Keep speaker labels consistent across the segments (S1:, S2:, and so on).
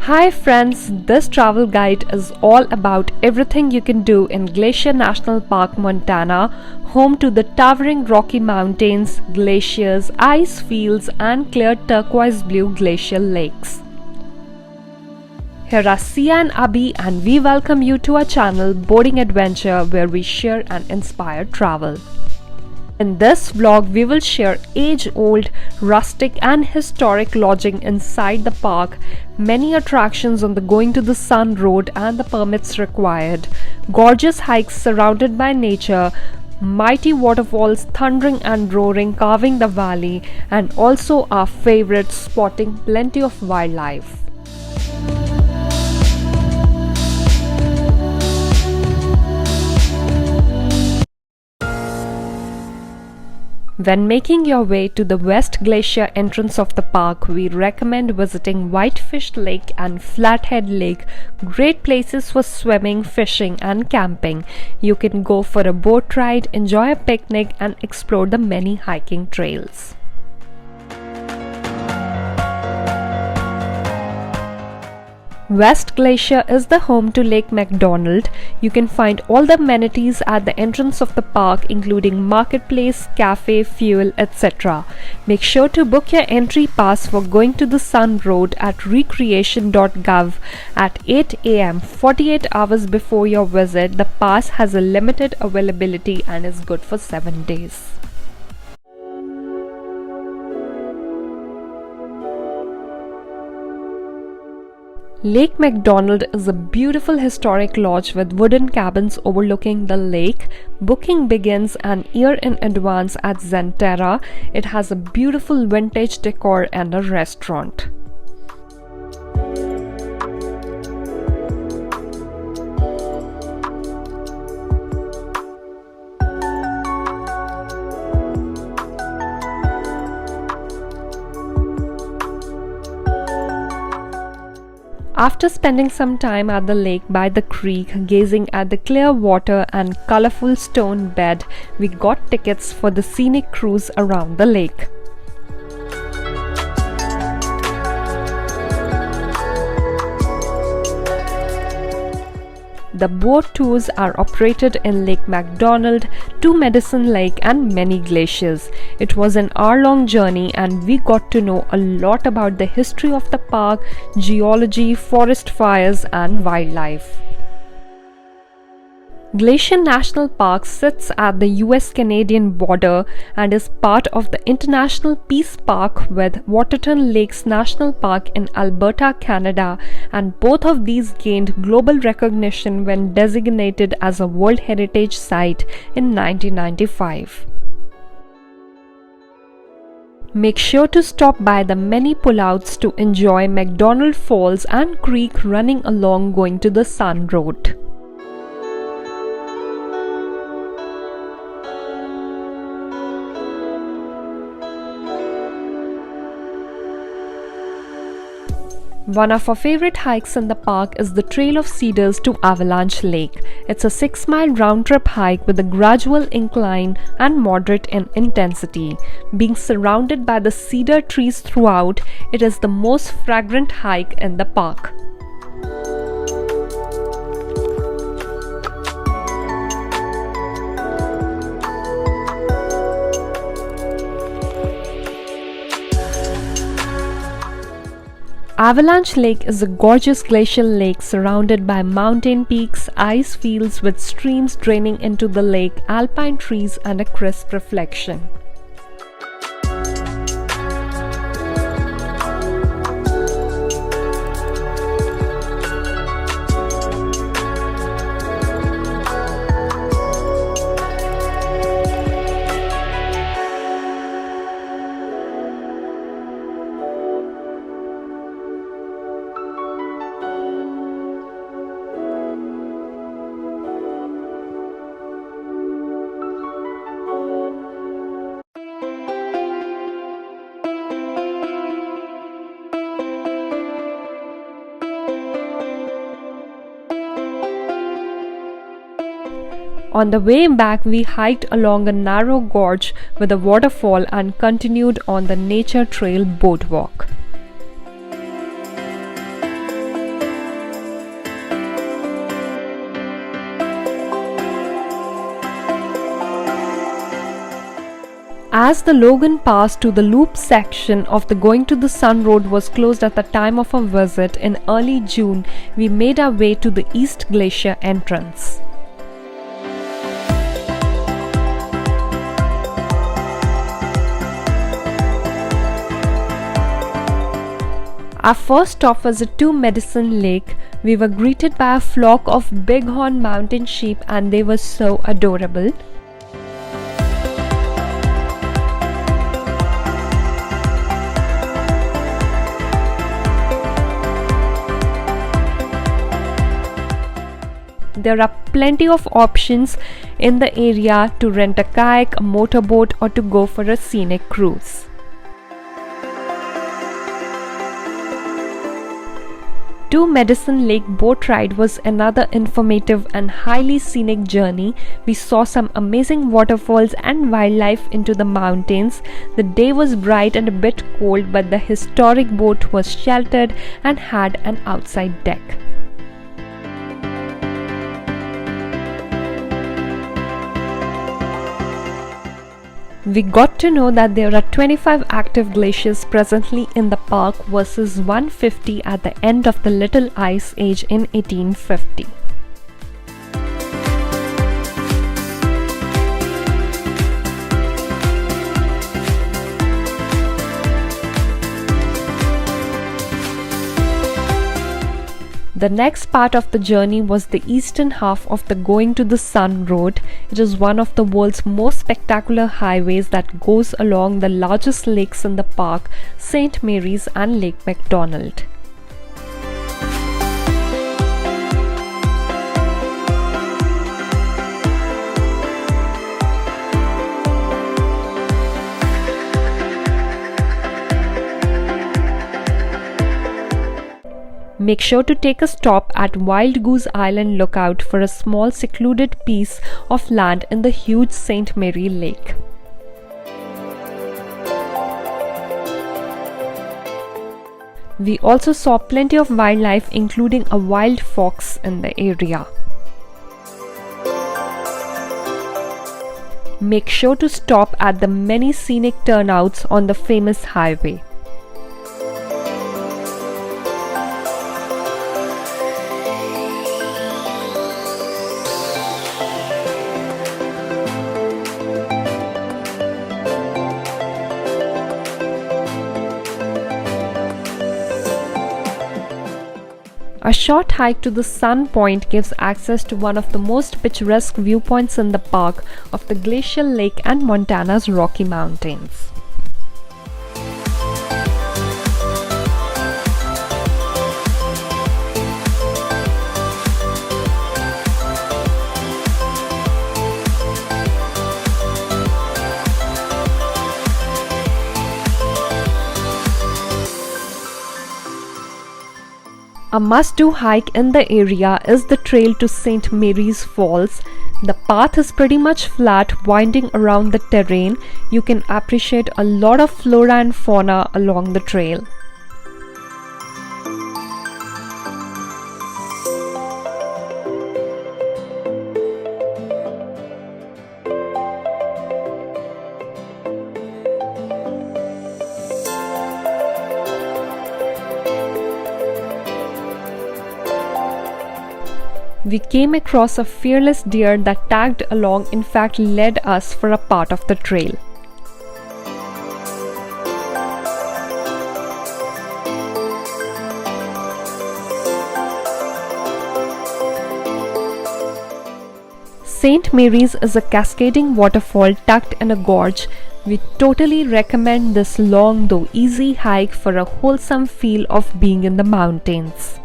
S1: Hi friends, this travel guide is all about everything you can do in Glacier National Park, Montana, home to the towering Rocky Mountains, glaciers, ice fields and clear turquoise blue glacial lakes. Here are Sia and Abhi and we welcome you to our channel Boarding Adventure where we share and inspire travel. In this vlog, we will share age-old, rustic and historic lodging inside the park, many attractions on the Going to the Sun road and the permits required, gorgeous hikes surrounded by nature, mighty waterfalls thundering and roaring carving the valley, and also our favorite, spotting plenty of wildlife. When making your way to the West Glacier entrance of the park, we recommend visiting Whitefish Lake and Flathead Lake, great places for swimming, fishing and camping. You can go for a boat ride, enjoy a picnic and explore the many hiking trails. West Glacier is the home to Lake McDonald. You can find all the amenities at the entrance of the park including marketplace, cafe, fuel, etc. Make sure to book your entry pass for Going to the Sun road at recreation.gov at 8 am 48 hours before your visit. The pass has a limited availability and is good for 7 days. Lake McDonald is a beautiful historic lodge with wooden cabins overlooking the lake. Booking begins an year in advance at Zenterra. It has a beautiful vintage decor and a restaurant. After spending some time at the lake by the creek, gazing at the clear water and colorful stone bed, we got tickets for the scenic cruise around the lake. The boat tours are operated in Lake McDonald, to Medicine Lake and Many Glaciers. It was an hour-long journey and we got to know a lot about the history of the park, geology, forest fires and wildlife. Glacier National Park sits at the US-Canadian border and is part of the International Peace Park with Waterton Lakes National Park in Alberta, Canada, and both of these gained global recognition when designated as a World Heritage Site in 1995. Make sure to stop by the many pullouts to enjoy McDonald Falls and creek running along Going to the Sun road. One of our favorite hikes in the park is the Trail of Cedars to Avalanche Lake. It's a 6-mile round-trip hike with a gradual incline and moderate in intensity. Being surrounded by the cedar trees throughout, it is the most fragrant hike in the park. Avalanche Lake is a gorgeous glacial lake surrounded by mountain peaks, ice fields with streams draining into the lake, alpine trees and a crisp reflection. On the way back, we hiked along a narrow gorge with a waterfall and continued on the Nature Trail boardwalk. As the Logan Pass to the loop section of the Going to the Sun Road was closed at the time of our visit in early June, we made our way to the East Glacier entrance. Our first stop was at Medicine Lake. We were greeted by a flock of bighorn mountain sheep and they were so adorable. There are plenty of options in the area to rent a kayak, a motorboat, or to go for a scenic cruise. To Medicine Lake boat ride was another informative and highly scenic journey. We saw some amazing waterfalls and wildlife into the mountains. The day was bright and a bit cold, but the historic boat was sheltered and had an outside deck. We got to know that there are 25 active glaciers presently in the park versus 150 at the end of the Little Ice Age in 1850. The next part of the journey was the eastern half of the Going to the Sun Road. It is one of the world's most spectacular highways that goes along the largest lakes in the park, St. Mary's and Lake McDonald. Make sure to take a stop at Wild Goose Island lookout for a small secluded piece of land in the huge St. Mary Lake. We also saw plenty of wildlife, including a wild fox in the area. Make sure to stop at the many scenic turnouts on the famous highway. A short hike to the Sun Point gives access to one of the most picturesque viewpoints in the park of the Glacier Lake and Montana's Rocky Mountains. A must-do hike in the area is the trail to St. Mary's Falls. The path is pretty much flat, winding around the terrain. You can appreciate a lot of flora and fauna along the trail. We came across a fearless deer that tagged along, in fact led us for a part of the trail. St. Mary's is a cascading waterfall tucked in a gorge. We totally recommend this long though easy hike for a wholesome feel of being in the mountains.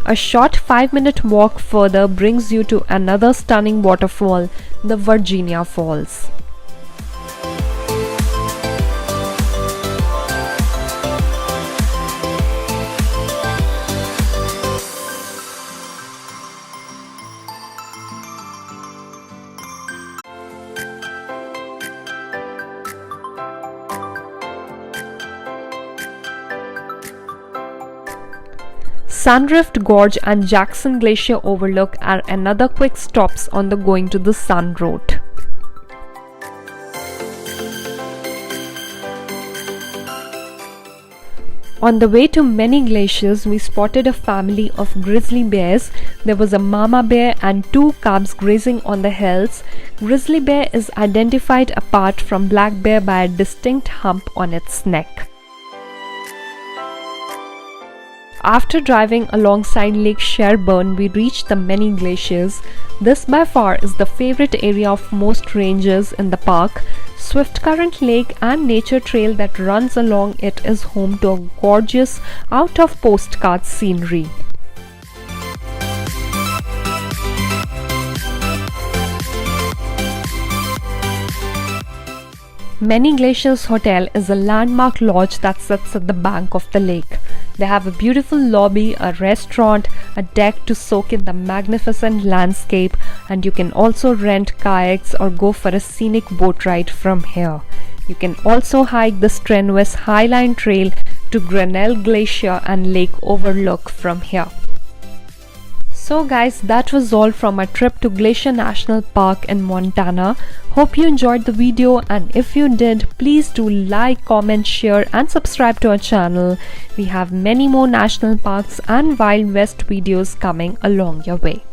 S1: A short 5-minute walk further brings you to another stunning waterfall, the Virginia Falls. Sunrift Gorge and Jackson Glacier Overlook are another quick stops on the Going to the Sun route. On the way to Many Glaciers, we spotted a family of grizzly bears. There was a mama bear and two cubs grazing on the hills. Grizzly bear is identified apart from black bear by a distinct hump on its neck. After driving alongside Lake Sherburne, we reached the Many Glaciers. This by far is the favorite area of most rangers in the park. Swiftcurrent Lake and nature trail that runs along it is home to a gorgeous out-of-postcard scenery. Many Glaciers Hotel is a landmark lodge that sits at the bank of the lake. They have a beautiful lobby, a restaurant, a deck to soak in the magnificent landscape, and you can also rent kayaks or go for a scenic boat ride from here. You can also hike the strenuous Highline Trail to Grinnell Glacier and Lake Overlook from here. So guys, that was all from our trip to Glacier National Park in Montana. Hope you enjoyed the video, and if you did, please do like, comment, share and subscribe to our channel. We have many more national parks and Wild West videos coming along your way.